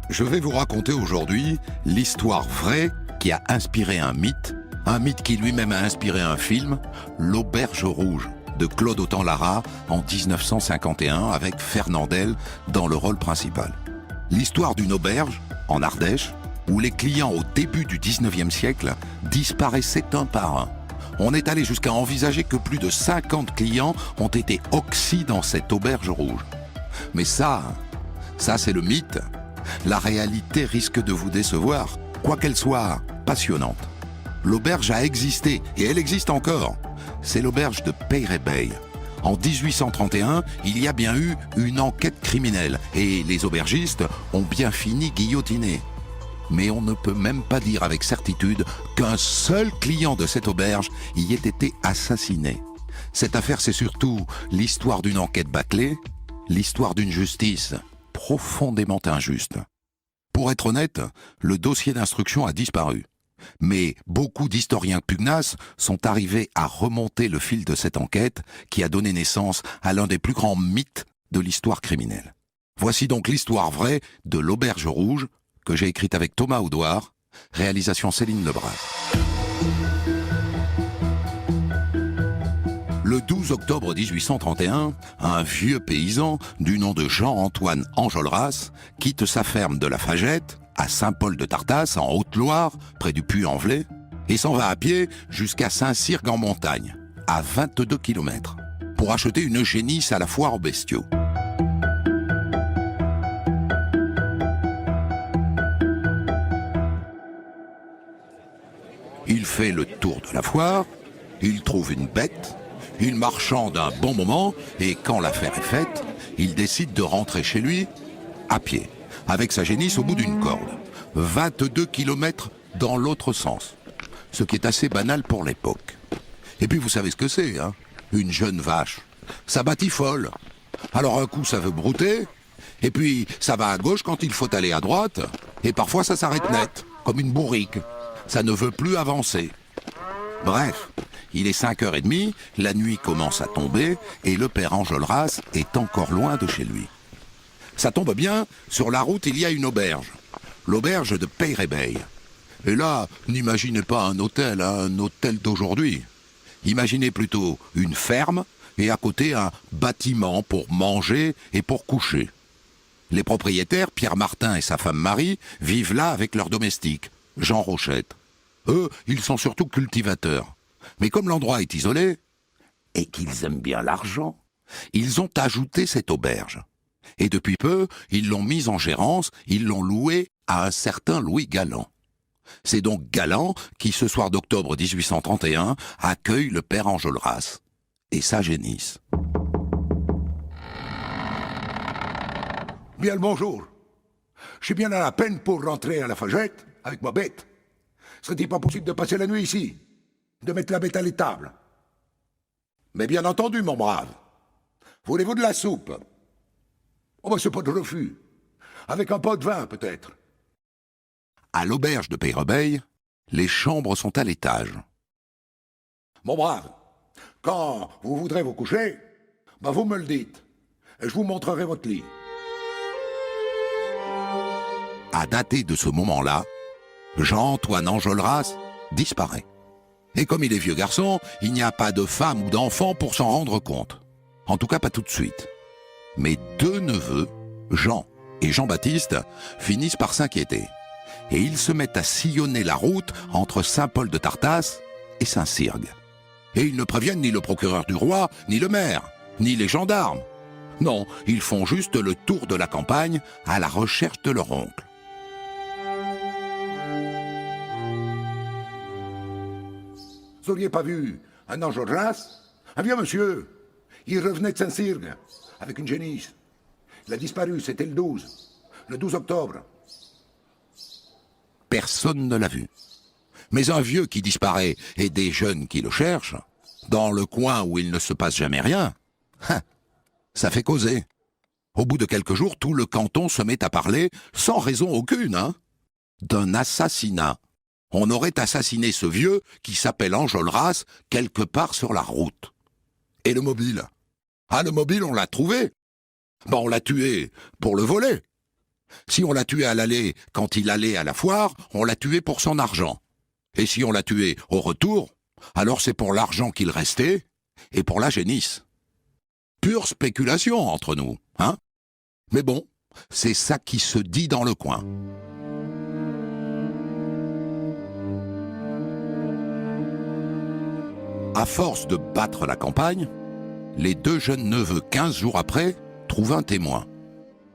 Je vais vous raconter aujourd'hui l'histoire vraie qui a inspiré un mythe qui lui-même a inspiré un film, L'Auberge Rouge, de Claude Autant-Lara en 1951 avec Fernandel dans le rôle principal. L'histoire d'une auberge, en Ardèche, où les clients au début du 19e siècle disparaissaient un par un. On est allé jusqu'à envisager que plus de 50 clients ont été oxy dans cette auberge rouge. Mais ça c'est le mythe. La réalité risque de vous décevoir, quoiqu'elle soit passionnante. L'auberge a existé, et elle existe encore. C'est l'auberge de Peyrebeil. En 1831, il y a bien eu une enquête criminelle, et les aubergistes ont bien fini guillotinés. Mais on ne peut même pas dire avec certitude qu'un seul client de cette auberge y ait été assassiné. Cette affaire, c'est surtout l'histoire d'une enquête bâclée, l'histoire d'une justice profondément injuste. Pour être honnête, le dossier d'instruction a disparu. Mais beaucoup d'historiens pugnaces sont arrivés à remonter le fil de cette enquête qui a donné naissance à l'un des plus grands mythes de l'histoire criminelle. Voici donc l'histoire vraie de l'Auberge Rouge, que j'ai écrite avec Thomas Audouard, réalisation Céline Lebras. Le 12 octobre 1831, un vieux paysan du nom de Jean-Antoine Enjolras quitte sa ferme de la Fagette, à Saint-Paul-de-Tartasse, en Haute-Loire, près du Puy-en-Velay, et s'en va à pied jusqu'à Saint-Cyrgue en montagne, à 22 km, pour acheter une génisse à la foire aux bestiaux. Il fait le tour de la foire, il trouve une bête, il marchande un bon moment, et quand l'affaire est faite, il décide de rentrer chez lui à pied, avec sa génisse au bout d'une corde. 22 km dans l'autre sens, ce qui est assez banal pour l'époque. Et puis vous savez ce que c'est, hein? Une jeune vache. Ça batifole. Alors un coup ça veut brouter, et puis ça va à gauche quand il faut aller à droite, et parfois ça s'arrête net, comme une bourrique. Ça ne veut plus avancer. Bref, il est 5h30, la nuit commence à tomber, et le père Enjolras est encore loin de chez lui. Ça tombe bien, sur la route il y a une auberge, l'auberge de Peyrebeil. Et là, n'imaginez pas un hôtel d'aujourd'hui. Imaginez plutôt une ferme, et à côté un bâtiment pour manger et pour coucher. Les propriétaires, Pierre Martin et sa femme Marie, vivent là avec leurs domestiques, Jean Rochette. Eux, ils sont surtout cultivateurs. Mais comme l'endroit est isolé, et qu'ils aiment bien l'argent, ils ont ajouté cette auberge. Et depuis peu, ils l'ont mise en gérance, ils l'ont louée à un certain Louis Galland. C'est donc Galland qui, ce soir d'octobre 1831, accueille le père Enjolras et sa génisse. Bien le bonjour. Je suis bien à la peine pour rentrer à la Fagette avec ma bête. Serait-il pas possible de passer la nuit ici? De mettre la bête à l'étable? Mais bien entendu, mon brave. Voulez-vous de la soupe? Oh, ben c'est pas de refus. Avec un pot de vin, peut-être. À l'auberge de Peyrebeil, les chambres sont à l'étage. Mon brave, quand vous voudrez vous coucher, ben vous me le dites. Et je vous montrerai votre lit. À dater de ce moment-là, Jean-Antoine Enjolras disparaît. Et comme il est vieux garçon, il n'y a pas de femme ou d'enfant pour s'en rendre compte. En tout cas, pas tout de suite. Mais deux neveux, Jean et Jean-Baptiste, finissent par s'inquiéter. Et ils se mettent à sillonner la route entre Saint-Paul-de-Tartasse et Saint-Cyrgue. Et ils ne préviennent ni le procureur du roi, ni le maire, ni les gendarmes. Non, ils font juste le tour de la campagne à la recherche de leur oncle. Vous n'auriez pas vu un Enjolras? Un vieux monsieur. Il revenait de Saint-Cyrgue, avec une génisse. Il a disparu, c'était le 12 octobre. Personne ne l'a vu. Mais un vieux qui disparaît et des jeunes qui le cherchent, dans le coin où il ne se passe jamais rien, ça fait causer. Au bout de quelques jours, tout le canton se met à parler, sans raison aucune, d'un assassinat. On aurait assassiné ce vieux qui s'appelle Enjolras quelque part sur la route. Et le mobile? Ah, le mobile, on l'a trouvé. Ben, on l'a tué pour le voler. Si on l'a tué à l'aller quand il allait à la foire, on l'a tué pour son argent. Et si on l'a tué au retour, alors c'est pour l'argent qu'il restait et pour la génisse. Pure spéculation entre nous, hein? Mais bon, c'est ça qui se dit dans le coin. À force de battre la campagne, les deux jeunes neveux, 15 jours après, trouvent un témoin.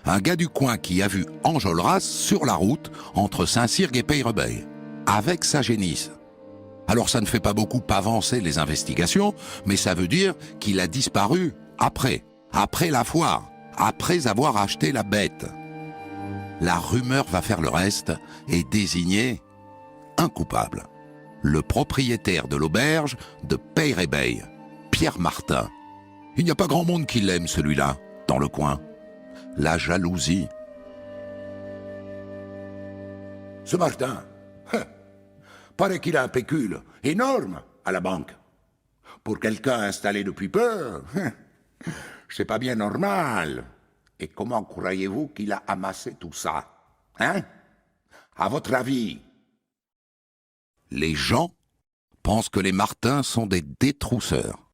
Un gars du coin qui a vu Enjolras sur la route entre Saint-Cirgue et Peyrebeil, avec sa génisse. Alors ça ne fait pas beaucoup avancer les investigations, mais ça veut dire qu'il a disparu après la foire, après avoir acheté la bête. La rumeur va faire le reste et désigner un coupable. Le propriétaire de l'auberge de Peyrebeil, Pierre Martin. Il n'y a pas grand monde qui l'aime celui-là, dans le coin. La jalousie. Ce Martin, paraît qu'il a un pécule énorme à la banque. Pour quelqu'un installé depuis peu, c'est pas bien normal. Et comment croyez-vous qu'il a amassé tout ça? Hein? À votre avis? Les gens pensent que les Martins sont des détrousseurs,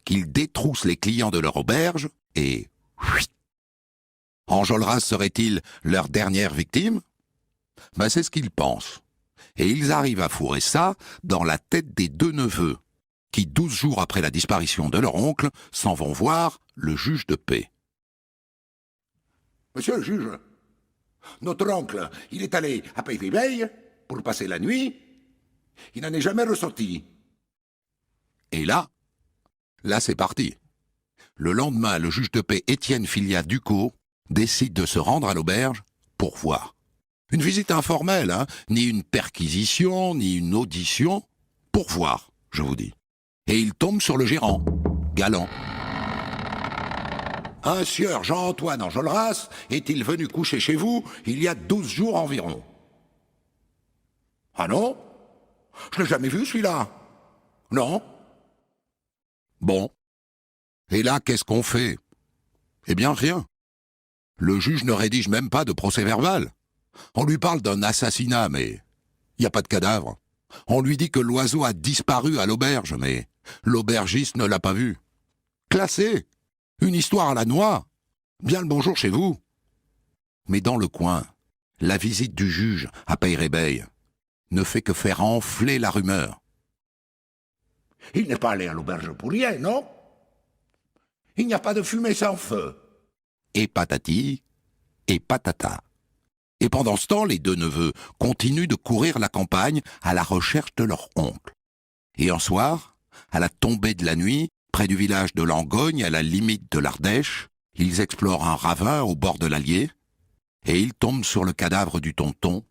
qu'ils détroussent les clients de leur auberge et... Enjolras serait-il leur dernière victime? Ben c'est ce qu'ils pensent. Et ils arrivent à fourrer ça dans la tête des deux neveux, qui 12 jours après la disparition de leur oncle, s'en vont voir le juge de paix. Monsieur le juge, notre oncle, il est allé à Peyrebeil pour passer la nuit. Il n'en est jamais ressorti. Et là c'est parti. Le lendemain, le juge de paix Étienne Filiat-Ducos décide de se rendre à l'auberge pour voir. Une visite informelle, hein, ni une perquisition, ni une audition, pour voir, je vous dis. Et il tombe sur le gérant, Galant. Un sieur Jean-Antoine Enjolras est-il venu coucher chez vous il y a 12 jours environ? Ah non? Je l'ai jamais vu celui-là. Non? Bon. Et là, qu'est-ce qu'on fait? Eh bien, rien. Le juge ne rédige même pas de procès-verbal. On lui parle d'un assassinat, mais il n'y a pas de cadavre. On lui dit que l'oiseau a disparu à l'auberge, mais l'aubergiste ne l'a pas vu. Classé. Une histoire à la noix. Bien le bonjour chez vous. Mais dans le coin, la visite du juge à Peyrebeil ne fait que faire enfler la rumeur. Il n'est pas allé à l'auberge pour rien, non? Il n'y a pas de fumée sans feu. Et patati, et patata. Et pendant ce temps, les deux neveux continuent de courir la campagne à la recherche de leur oncle. Et un soir, à la tombée de la nuit, près du village de Langogne, à la limite de l'Ardèche, ils explorent un ravin au bord de l'Allier, et ils tombent sur le cadavre du tonton,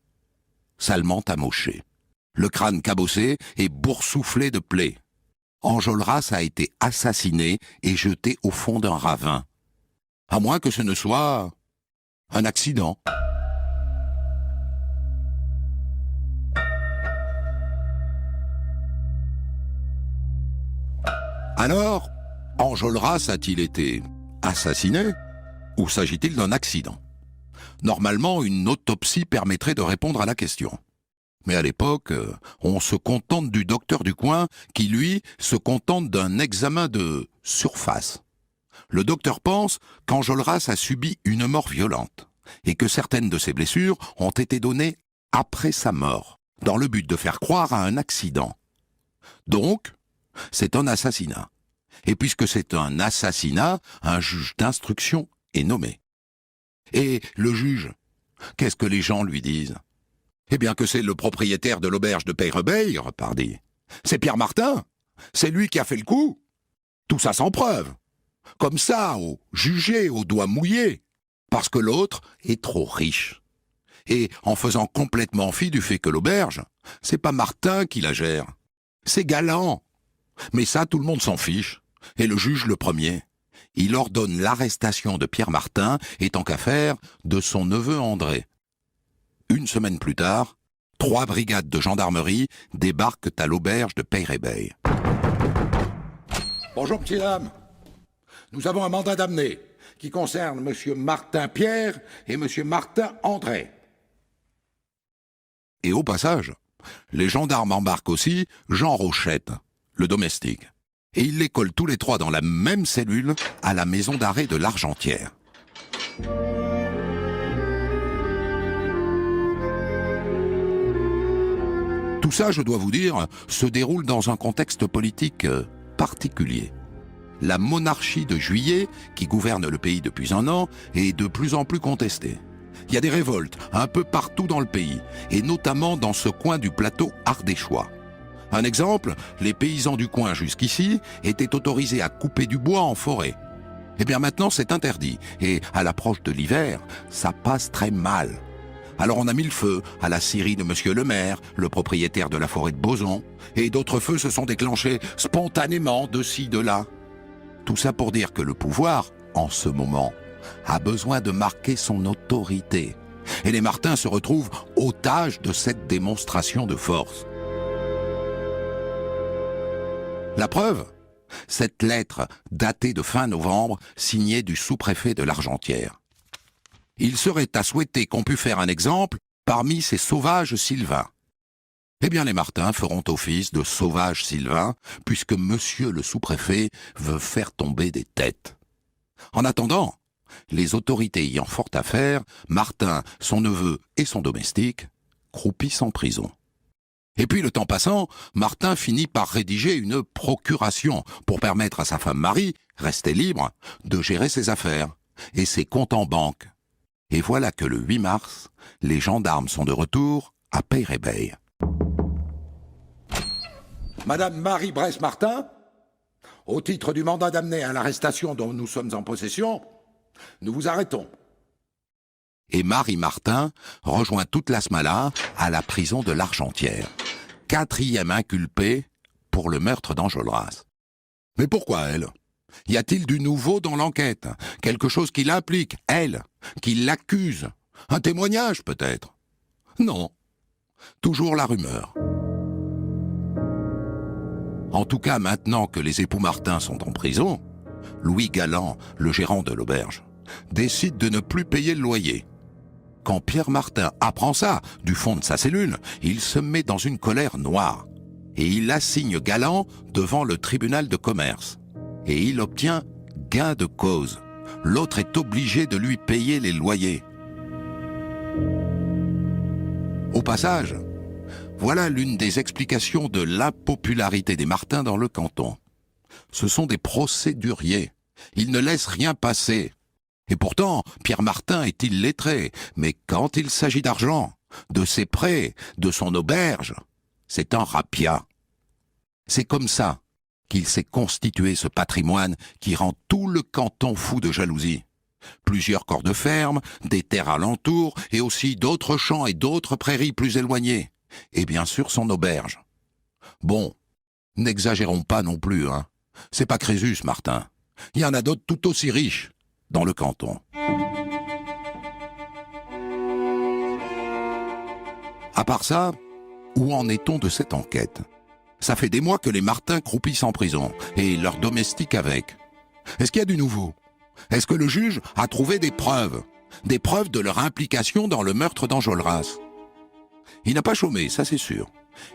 salement amoché. Le crâne cabossé et boursouflé de plaies. Enjolras a été assassiné et jeté au fond d'un ravin. À moins que ce ne soit un accident. Alors, Enjolras a-t-il été assassiné ou s'agit-il d'un accident? Normalement, une autopsie permettrait de répondre à la question. Mais à l'époque, on se contente du docteur du coin qui, lui, se contente d'un examen de surface. Le docteur pense qu'Enjolras a subi une mort violente et que certaines de ses blessures ont été données après sa mort, dans le but de faire croire à un accident. Donc, c'est un assassinat. Et puisque c'est un assassinat, un juge d'instruction est nommé. Et le juge, qu'est-ce que les gens lui disent? Eh bien que c'est le propriétaire de l'auberge de Peyrebeil, repardit. C'est Pierre Martin. C'est lui qui a fait le coup. Tout ça sans preuve. Comme ça, au jugé, aux doigts mouillés. Parce que l'autre est trop riche. Et en faisant complètement fi du fait que l'auberge, c'est pas Martin qui la gère. C'est Galant. Mais ça, tout le monde s'en fiche. Et le juge le premier. Il ordonne l'arrestation de Pierre Martin et tant qu'à faire, de son neveu André. Une semaine plus tard, 3 brigades de gendarmerie débarquent à l'auberge de Peyrebeil. Bonjour, petit dame. Nous avons un mandat d'amener. qui concerne M. Martin Pierre et M. Martin André. Et au passage, les gendarmes embarquent aussi Jean Rochette, le domestique. Et ils les collent tous les trois dans la même cellule à la maison d'arrêt de l'Argentière. Tout ça, je dois vous dire, se déroule dans un contexte politique particulier. La monarchie de Juillet, qui gouverne le pays depuis un an, est de plus en plus contestée. Il y a des révoltes un peu partout dans le pays, et notamment dans ce coin du plateau ardéchois. Un exemple, les paysans du coin jusqu'ici étaient autorisés à couper du bois en forêt. Eh bien maintenant c'est interdit, et à l'approche de l'hiver, ça passe très mal. Alors on a mis le feu à la scierie de Monsieur le maire, le propriétaire de la forêt de Boson, et d'autres feux se sont déclenchés spontanément de ci, de là. Tout ça pour dire que le pouvoir, en ce moment, a besoin de marquer son autorité. Et les Martins se retrouvent otages de cette démonstration de force. La preuve, cette lettre datée de fin novembre, signée du sous-préfet de l'Argentière. Il serait à souhaiter qu'on pût faire un exemple parmi ces sauvages sylvains. Eh bien, les Martins feront office de sauvages sylvains, puisque monsieur le sous-préfet veut faire tomber des têtes. En attendant, les autorités ayant fort à faire, Martin, son neveu et son domestique croupissent en prison. Et puis, le temps passant, Martin finit par rédiger une procuration pour permettre à sa femme Marie, restée libre, de gérer ses affaires et ses comptes en banque. Et voilà que le 8 mars, les gendarmes sont de retour à Peyrébeil. Madame Marie Bresse-Martin, au titre du mandat d'amener à l'arrestation dont nous sommes en possession, nous vous arrêtons. Et Marie Martin rejoint toute la Smala à la prison de l'Argentière. 4e inculpée pour le meurtre d'Enjolras. Mais pourquoi elle? Y a-t-il du nouveau dans l'enquête? Quelque chose qui l'implique, elle, qui l'accuse? Un témoignage peut-être? Non. Toujours la rumeur. En tout cas, maintenant que les époux Martin sont en prison, Louis Galland, le gérant de l'auberge, décide de ne plus payer le loyer. Quand Pierre Martin apprend ça, du fond de sa cellule, il se met dans une colère noire. Et il assigne Galland devant le tribunal de commerce. Et il obtient gain de cause. L'autre est obligé de lui payer les loyers. Au passage, voilà l'une des explications de l'impopularité des Martins dans le canton. Ce sont des procéduriers. Ils ne laissent rien passer. Et pourtant, Pierre Martin est illettré, mais quand il s'agit d'argent, de ses prêts, de son auberge, c'est un rapiat. C'est comme ça qu'il s'est constitué ce patrimoine qui rend tout le canton fou de jalousie. Plusieurs corps de ferme, des terres alentours, et aussi d'autres champs et d'autres prairies plus éloignées. Et bien sûr son auberge. Bon, n'exagérons pas non plus, hein. C'est pas Crésus, Martin. Il y en a d'autres tout aussi riches dans le canton. À part ça, où en est-on de cette enquête? Ça fait des mois que les Martins croupissent en prison, et leurs domestiques avec. Est-ce qu'il y a du nouveau? Est-ce que le juge a trouvé des preuves de leur implication dans le meurtre d'Enjolras? Il n'a pas chômé, ça c'est sûr.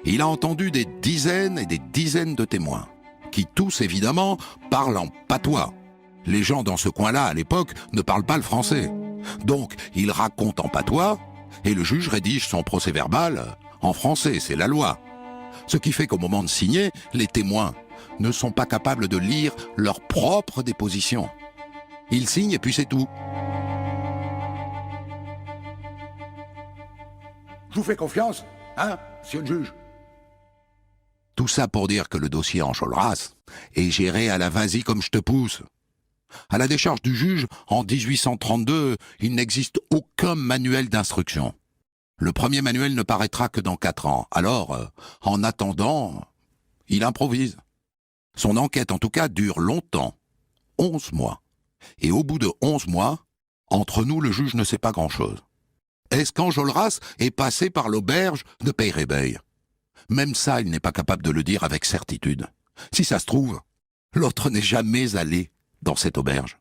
Il a entendu des dizaines et des dizaines de témoins, qui tous évidemment parlent en patois. Les gens dans ce coin-là, à l'époque, ne parlent pas le français. Donc, il raconte en patois, et le juge rédige son procès-verbal en français, c'est la loi. Ce qui fait qu'au moment de signer, les témoins ne sont pas capables de lire leur propre déposition. Ils signent et puis c'est tout. Je vous fais confiance, hein, monsieur le juge? Tout ça pour dire que le dossier Enjolras est géré à la vas-y comme je te pousse. À la décharge du juge, en 1832, il n'existe aucun manuel d'instruction. Le premier manuel ne paraîtra que dans 4 ans. Alors, en attendant, il improvise. Son enquête, en tout cas, dure longtemps. 11 mois. Et au bout de 11 mois, entre nous, le juge ne sait pas grand-chose. Est-ce qu'Enjolras est passé par l'auberge de Peyrébeil? Même ça, il n'est pas capable de le dire avec certitude. Si ça se trouve, l'autre n'est jamais allé dans cette auberge.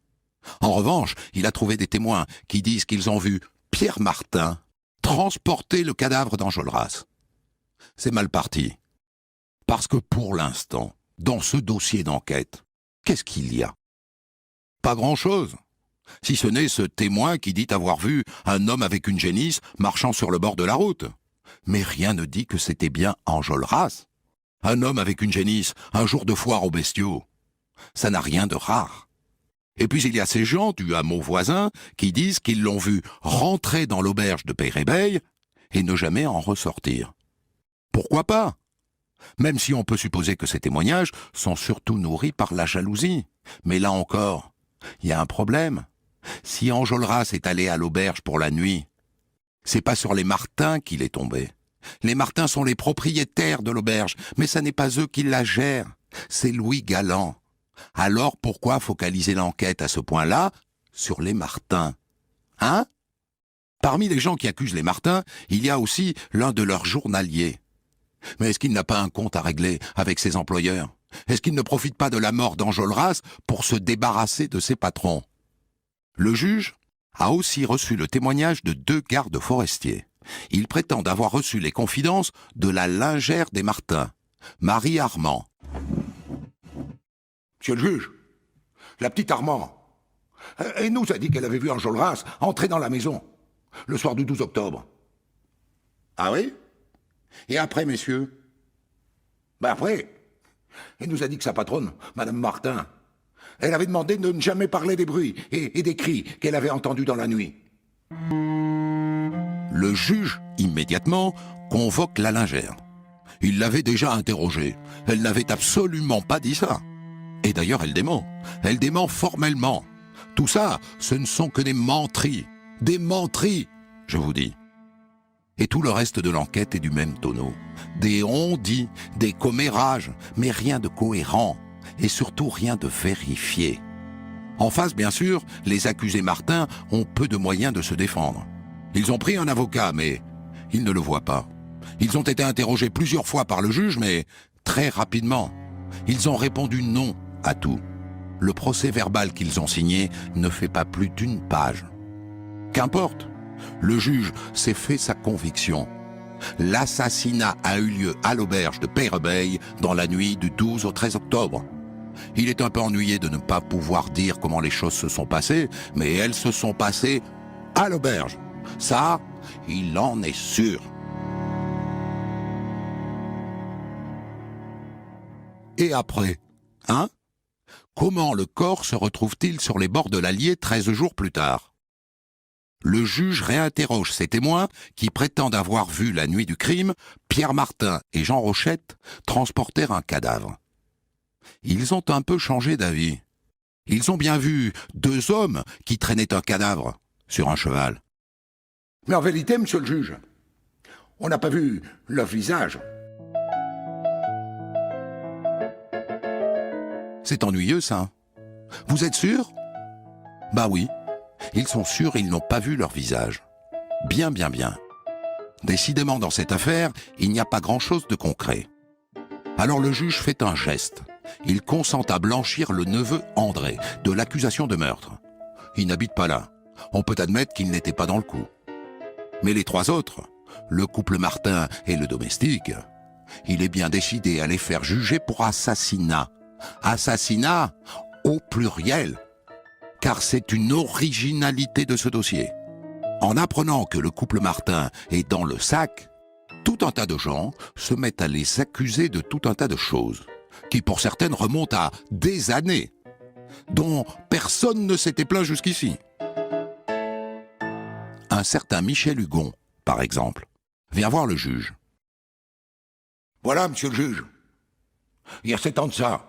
En revanche, il a trouvé des témoins qui disent qu'ils ont vu Pierre Martin transporter le cadavre d'Enjolras. C'est mal parti. Parce que pour l'instant, dans ce dossier d'enquête, qu'est-ce qu'il y a? Pas grand-chose. Si ce n'est ce témoin qui dit avoir vu un homme avec une génisse marchant sur le bord de la route. Mais rien ne dit que c'était bien Enjolras. Un homme avec une génisse, un jour de foire aux bestiaux. Ça n'a rien de rare. Et puis il y a ces gens du hameau voisin qui disent qu'ils l'ont vu rentrer dans l'auberge de Peyrébeil et ne jamais en ressortir. Pourquoi pas? Même si on peut supposer que ces témoignages sont surtout nourris par la jalousie. Mais là encore, il y a un problème. Si Enjolras est allé à l'auberge pour la nuit, c'est pas sur les Martins qu'il est tombé. Les Martins sont les propriétaires de l'auberge, mais ça n'est pas eux qui la gèrent. C'est Louis Galland. Alors pourquoi focaliser l'enquête à ce point-là sur les Martins? Hein? Parmi les gens qui accusent les Martins, il y a aussi l'un de leurs journaliers. Mais est-ce qu'il n'a pas un compte à régler avec ses employeurs? Est-ce qu'il ne profite pas de la mort d'Enjolras pour se débarrasser de ses patrons? Le juge a aussi reçu le témoignage de 2 gardes forestiers. Ils prétendent avoir reçu les confidences de la lingère des Martins, Marie Armand. Monsieur le juge, la petite Armand, elle nous a dit qu'elle avait vu Enjolras entrer dans la maison, le soir du 12 octobre. Ah oui? Et après, messieurs? Ben après, elle nous a dit que sa patronne, Madame Martin, elle avait demandé de ne jamais parler des bruits et des cris qu'elle avait entendus dans la nuit. Le juge, immédiatement, convoque la lingère. Il l'avait déjà interrogée. Elle n'avait absolument pas dit ça. Et d'ailleurs, elle dément. Elle dément formellement. Tout ça, ce ne sont que des menteries. Des menteries, je vous dis. Et tout le reste de l'enquête est du même tonneau. Des on-dit, des commérages, mais rien de cohérent. Et surtout rien de vérifié. En face, bien sûr, les accusés Martin ont peu de moyens de se défendre. Ils ont pris un avocat, mais ils ne le voient pas. Ils ont été interrogés plusieurs fois par le juge, mais très rapidement. Ils ont répondu non à tout. Le procès-verbal qu'ils ont signé ne fait pas plus d'1 page. Qu'importe, le juge s'est fait sa conviction. L'assassinat a eu lieu à l'auberge de Peyrébeil dans la nuit du 12 au 13 octobre. Il est un peu ennuyé de ne pas pouvoir dire comment les choses se sont passées, mais elles se sont passées à l'auberge. Ça, il en est sûr. Et après, hein? Comment le corps se retrouve-t-il sur les bords de l'Allier 13 jours plus tard? Le juge réinterroge ces témoins qui prétendent avoir vu la nuit du crime Pierre Martin et Jean Rochette transporter un cadavre. Ils ont un peu changé d'avis. Ils ont bien vu 2 hommes qui traînaient un cadavre sur un cheval. Mais en vérité, monsieur le juge, on n'a pas vu leur visage. C'est ennuyeux, ça. Vous êtes sûr? Bah oui, ils sont sûrs, ils n'ont pas vu leur visage. Bien. Décidément, dans cette affaire, il n'y a pas grand-chose de concret. Alors le juge fait un geste. Il consent à blanchir le neveu André de l'accusation de meurtre. Il n'habite pas là. On peut admettre qu'il n'était pas dans le coup. Mais les 3 autres, le couple Martin et le domestique, il est bien décidé à les faire juger pour assassinat. Assassinat au pluriel. Car c'est une originalité de ce dossier. En apprenant que le couple Martin est dans le sac, tout un tas de gens se mettent à les accuser de tout un tas de choses, qui pour certaines remontent à des années, dont personne ne s'était plaint jusqu'ici. Un certain Michel Hugon, par exemple, vient voir le juge. Voilà, monsieur le juge. Il y a 7 ans de ça.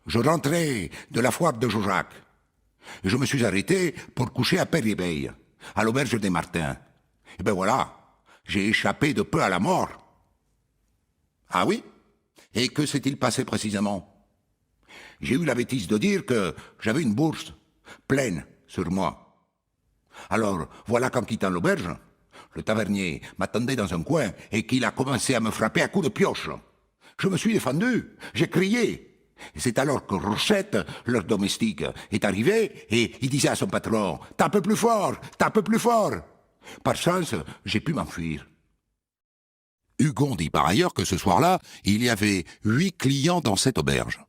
Je rentrais de la foire de Jaujac. Et je me suis arrêté pour coucher à Peyrébeil, à l'auberge des Martins. Et ben voilà, j'ai échappé de peu à la mort. Ah oui? Et que s'est-il passé précisément? J'ai eu la bêtise de dire que j'avais une bourse pleine sur moi. Alors, voilà qu'en quittant l'auberge, le tavernier m'attendait dans un coin et qu'il a commencé à me frapper à coups de pioche. Je me suis défendu, j'ai crié, Et c'est alors que Rochette, leur domestique, est arrivé et il disait à son patron, « Tape plus fort, tape plus fort !» Par chance, j'ai pu m'enfuir. Hugon dit par ailleurs que ce soir-là, il y avait 8 clients dans cette auberge.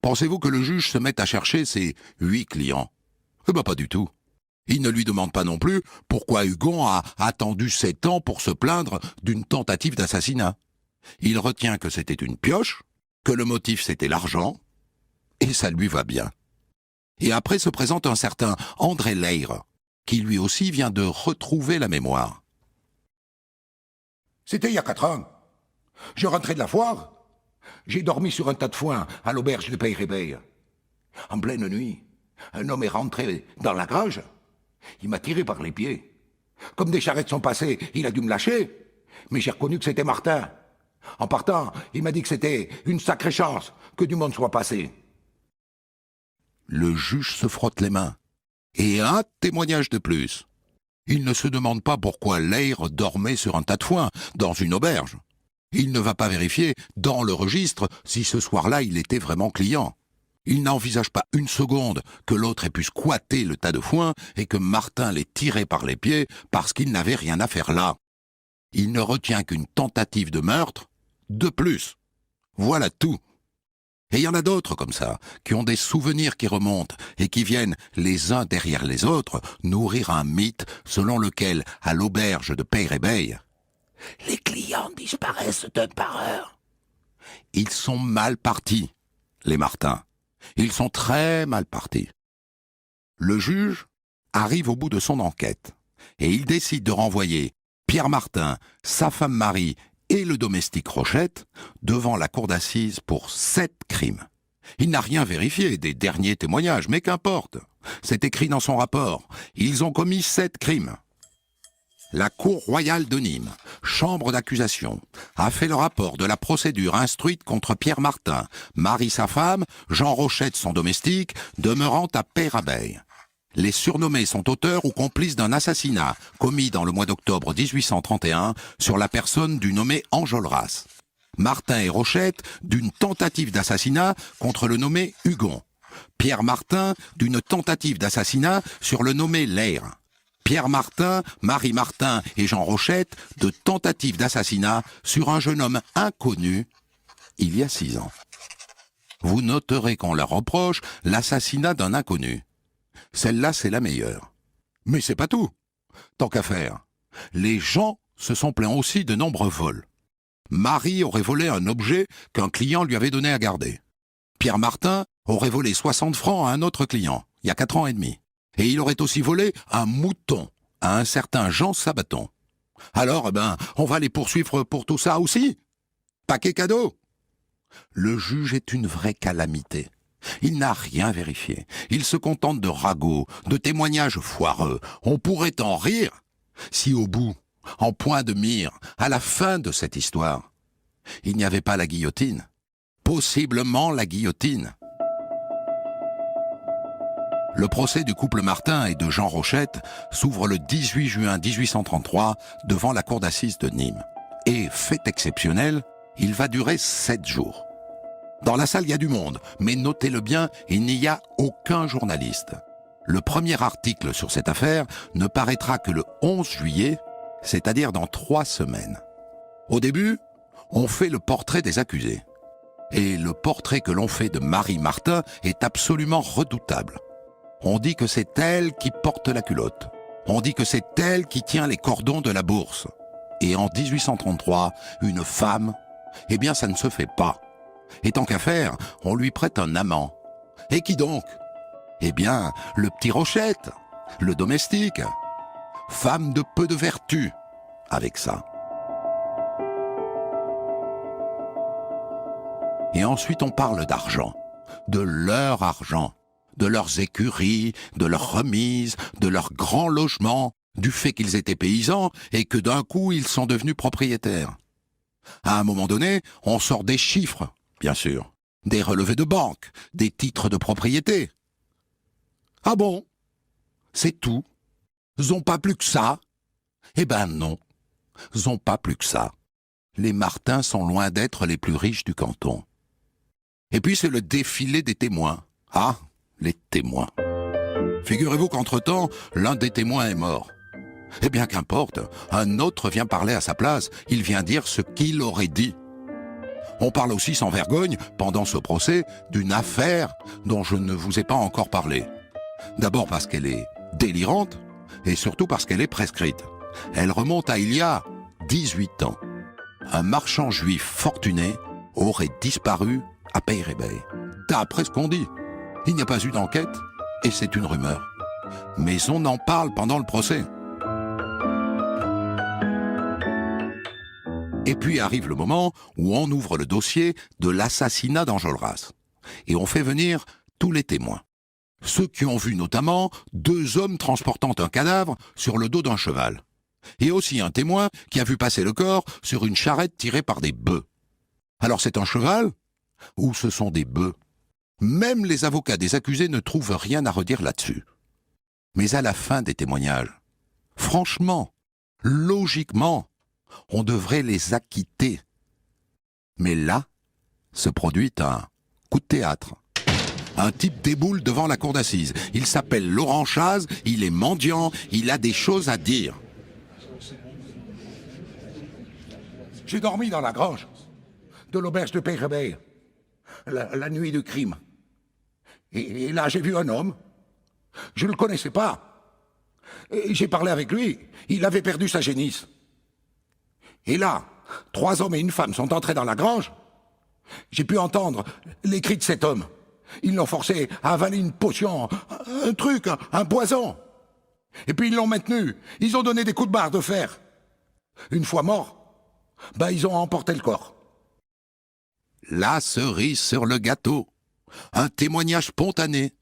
Pensez-vous que le juge se mette à chercher ces 8 clients? Eh ben pas du tout. Il ne lui demande pas non plus pourquoi Hugon a attendu 7 ans pour se plaindre d'une tentative d'assassinat. Il retient que c'était une pioche, que le motif c'était l'argent, et ça lui va bien. Et après se présente un certain André Leyre, qui lui aussi vient de retrouver la mémoire. C'était il y a 4 ans. Je rentrais de la foire. J'ai dormi sur un tas de foin à l'auberge de Pays-Réveil. En pleine nuit, un homme est rentré dans la grange. Il m'a tiré par les pieds. Comme des charrettes sont passées, il a dû me lâcher. Mais j'ai reconnu que c'était Martin. En partant, il m'a dit que c'était une sacrée chance que du monde soit passé. Le juge se frotte les mains. Et un témoignage de plus. Il ne se demande pas pourquoi Leyre dormait sur un tas de foin, dans une auberge. Il ne va pas vérifier, dans le registre, si ce soir-là il était vraiment client. Il n'envisage pas une seconde que l'autre ait pu squatter le tas de foin et que Martin l'ait tiré par les pieds parce qu'il n'avait rien à faire là. Il ne retient qu'une tentative de meurtre, de plus. Voilà tout. Et il y en a d'autres comme ça, qui ont des souvenirs qui remontent et qui viennent, les uns derrière les autres, nourrir un mythe selon lequel, à l'auberge de Pays-Réveil, les clients disparaissent d'un par heure. Ils sont mal partis, les Martins. Ils sont très mal partis. Le juge arrive au bout de son enquête et il décide de renvoyer Pierre Martin, sa femme Marie et le domestique Rochette devant la cour d'assises pour 7 crimes. Il n'a rien vérifié des derniers témoignages, mais qu'importe. C'est écrit dans son rapport. Ils ont commis 7 crimes. La Cour royale de Nîmes, chambre d'accusation, a fait le rapport de la procédure instruite contre Pierre Martin, Marie sa femme, Jean Rochette son domestique, demeurant à Pays-Réveil. Les surnommés sont auteurs ou complices d'un assassinat commis dans le mois d'octobre 1831 sur la personne du nommé Enjolras. Martin et Rochette d'une tentative d'assassinat contre le nommé Hugon. Pierre Martin d'une tentative d'assassinat sur le nommé Leyre. Pierre Martin, Marie Martin et Jean Rochette de tentative d'assassinat sur un jeune homme inconnu il y a 6 ans. Vous noterez qu'on leur reproche l'assassinat d'un inconnu. Celle-là, c'est la meilleure. Mais c'est pas tout. Tant qu'à faire, les gens se sont plaints aussi de nombreux vols. Marie aurait volé un objet qu'un client lui avait donné à garder. Pierre Martin aurait volé 60 francs à un autre client, il y a 4 ans et demi. Et il aurait aussi volé un mouton à un certain Jean Sabaton. Alors, on va les poursuivre pour tout ça aussi? Paquet cadeau. Le juge est une vraie calamité. Il n'a rien vérifié. Il se contente de ragots, de témoignages foireux. On pourrait en rire si au bout, en point de mire, à la fin de cette histoire, il n'y avait pas la guillotine. Possiblement la guillotine. Le procès du couple Martin et de Jean Rochette s'ouvre le 18 juin 1833 devant la cour d'assises de Nîmes. Et, fait exceptionnel, il va durer 7 jours. Dans la salle, il y a du monde, mais notez-le bien, il n'y a aucun journaliste. Le premier article sur cette affaire ne paraîtra que le 11 juillet, c'est-à-dire dans 3 semaines. Au début, on fait le portrait des accusés. Et le portrait que l'on fait de Marie Martin est absolument redoutable. On dit que c'est elle qui porte la culotte. On dit que c'est elle qui tient les cordons de la bourse. Et en 1833, une femme, eh bien ça ne se fait pas. Et tant qu'à faire, on lui prête un amant. Et qui donc? Eh bien, le petit Rochette, le domestique. Femme de peu de vertu, avec ça. Et ensuite on parle d'argent, de leur argent, de leurs écuries, de leurs remises, de leurs grands logements, du fait qu'ils étaient paysans et que d'un coup ils sont devenus propriétaires. À un moment donné, on sort des chiffres, bien sûr, des relevés de banque, des titres de propriété. Ah bon? C'est tout? Ils n'ont pas plus que ça? Eh ben non, ils n'ont pas plus que ça. Les Martins sont loin d'être les plus riches du canton. Et puis c'est le défilé des témoins. Ah, les témoins. Figurez-vous qu'entre-temps, l'un des témoins est mort. Eh bien qu'importe, un autre vient parler à sa place, il vient dire ce qu'il aurait dit. On parle aussi sans vergogne, pendant ce procès, d'une affaire dont je ne vous ai pas encore parlé. D'abord parce qu'elle est délirante, et surtout parce qu'elle est prescrite. Elle remonte à il y a 18 ans. Un marchand juif fortuné aurait disparu à Peyrebey. D'après ce qu'on dit, il n'y a pas eu d'enquête, et c'est une rumeur. Mais on en parle pendant le procès. Et puis arrive le moment où on ouvre le dossier de l'assassinat d'Enjolras. Et on fait venir tous les témoins. Ceux qui ont vu notamment 2 hommes transportant un cadavre sur le dos d'un cheval. Et aussi un témoin qui a vu passer le corps sur une charrette tirée par des bœufs. Alors c'est un cheval ou ce sont des bœufs? Même les avocats des accusés ne trouvent rien à redire là-dessus. Mais à la fin des témoignages, franchement, logiquement, on devrait les acquitter. Mais là, se produit un coup de théâtre. Un type déboule devant la cour d'assises. Il s'appelle Laurent Chaz, il est mendiant, il a des choses à dire. J'ai dormi dans la grange de l'auberge de Peyrebey, la nuit du crime. Et là, j'ai vu un homme. Je ne le connaissais pas. Et j'ai parlé avec lui. Il avait perdu sa génisse. Et là, 3 hommes et une femme sont entrés dans la grange. J'ai pu entendre les cris de cet homme. Ils l'ont forcé à avaler une potion, un truc, un poison. Et puis ils l'ont maintenu. Ils ont donné des coups de barre de fer. Une fois mort, ils ont emporté le corps. La cerise sur le gâteau. Un témoignage spontané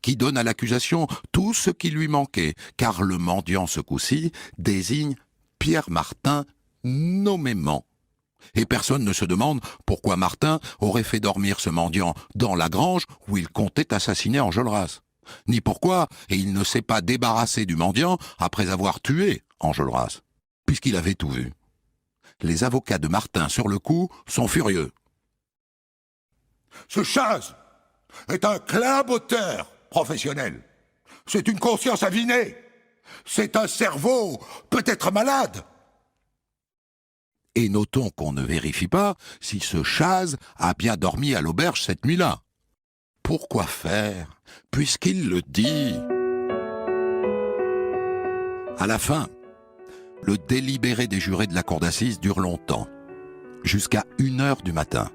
qui donne à l'accusation tout ce qui lui manquait, car le mendiant ce coup-ci désigne Pierre Martin nommément. Et personne ne se demande pourquoi Martin aurait fait dormir ce mendiant dans la grange où il comptait assassiner Enjolras. Ni pourquoi il ne s'est pas débarrassé du mendiant après avoir tué Enjolras, puisqu'il avait tout vu. Les avocats de Martin sur le coup sont furieux. Ce Chaz est un claboteur professionnel. C'est une conscience avinée. C'est un cerveau peut-être malade. Et notons qu'on ne vérifie pas si ce Chaz a bien dormi à l'auberge cette nuit-là. Pourquoi faire, puisqu'il le dit? À la fin, le délibéré des jurés de la cour d'assises dure longtemps, jusqu'à 1h du matin.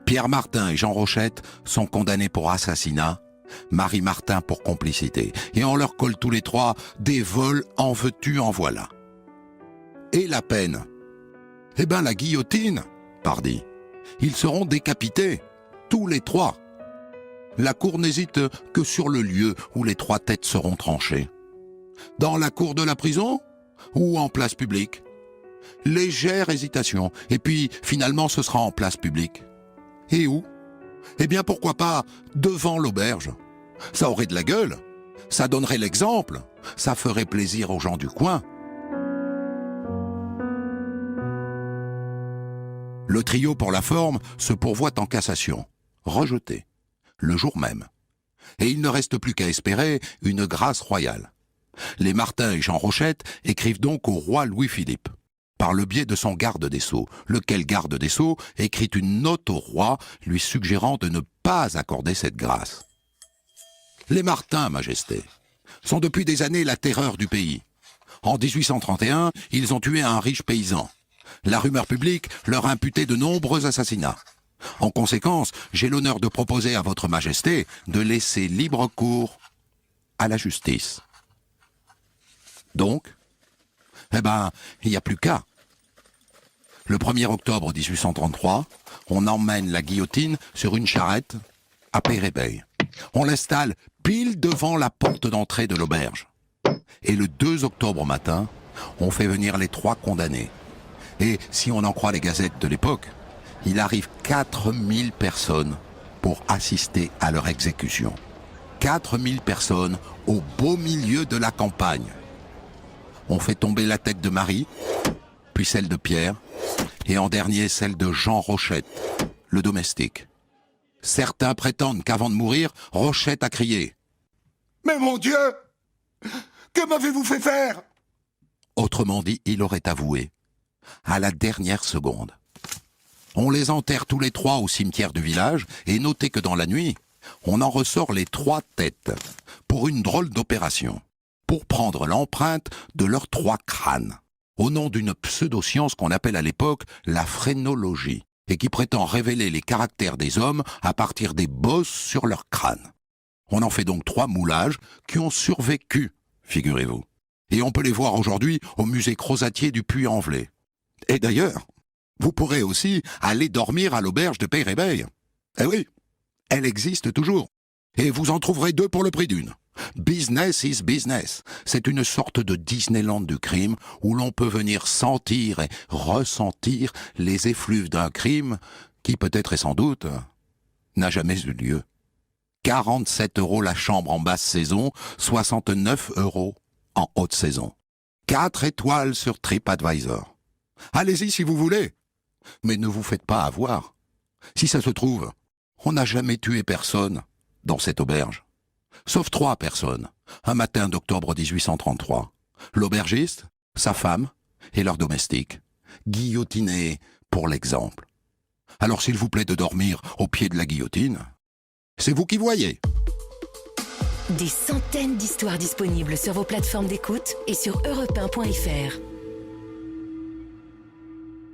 Pierre Martin et Jean Rochette sont condamnés pour assassinat, Marie Martin pour complicité, et on leur colle tous les 3 des vols en veux-tu en voilà. Et la peine? Eh ben la guillotine, pardi. Ils seront décapités, tous les 3. La cour n'hésite que sur le lieu où les 3 têtes seront tranchées. Dans la cour de la prison ou en place publique? Légère hésitation, et puis finalement ce sera en place publique. Et où? Eh bien pourquoi pas devant l'auberge? Ça aurait de la gueule, ça donnerait l'exemple, ça ferait plaisir aux gens du coin. Le trio pour la forme se pourvoit en cassation, rejeté, le jour même. Et il ne reste plus qu'à espérer une grâce royale. Les Martin et Jean Rochette écrivent donc au roi Louis-Philippe, par le biais de son garde des Sceaux, lequel garde des Sceaux écrit une note au roi lui suggérant de ne pas accorder cette grâce. Les Martin, Majesté, sont depuis des années la terreur du pays. En 1831, ils ont tué un riche paysan. La rumeur publique leur imputait de nombreux assassinats. En conséquence, j'ai l'honneur de proposer à votre Majesté de laisser libre cours à la justice. Donc, il n'y a plus qu'à. Le 1er octobre 1833, on emmène la guillotine sur une charrette à Peyrebey. On l'installe pile devant la porte d'entrée de l'auberge. Et le 2 octobre au matin, on fait venir les 3 condamnés. Et si on en croit les gazettes de l'époque, il arrive 4000 personnes pour assister à leur exécution. 4000 personnes au beau milieu de la campagne. On fait tomber la tête de Marie, puis celle de Pierre, et en dernier celle de Jean Rochette, le domestique. Certains prétendent qu'avant de mourir, Rochette a crié. Mais mon Dieu! Que m'avez-vous fait faire? Autrement dit, il aurait avoué, à la dernière seconde. On les enterre tous les trois au cimetière du village, et notez que dans la nuit, on en ressort les 3 têtes, pour une drôle d'opération, pour prendre l'empreinte de leurs 3 crânes, au nom d'une pseudo-science qu'on appelle à l'époque la phrénologie, et qui prétend révéler les caractères des hommes à partir des bosses sur leur crâne. On en fait donc 3 moulages qui ont survécu, figurez-vous. Et on peut les voir aujourd'hui au musée Crozatier du Puy-en-Velay. Et d'ailleurs, vous pourrez aussi aller dormir à l'auberge de Peyrébeil. Eh oui, elle existe toujours. Et vous en trouverez 2 pour le prix d'une. Business is business. C'est une sorte de Disneyland du crime où l'on peut venir sentir et ressentir les effluves d'un crime qui peut-être et sans doute n'a jamais eu lieu. 47 € la chambre en basse saison, 69 € en haute saison. 4 étoiles sur TripAdvisor. Allez-y si vous voulez, mais ne vous faites pas avoir. Si ça se trouve, on n'a jamais tué personne dans cette auberge. Sauf 3 personnes, un matin d'octobre 1833. L'aubergiste, sa femme et leur domestique, guillotinés pour l'exemple. Alors s'il vous plaît de dormir au pied de la guillotine, c'est vous qui voyez. Des centaines d'histoires disponibles sur vos plateformes d'écoute et sur europe1.fr.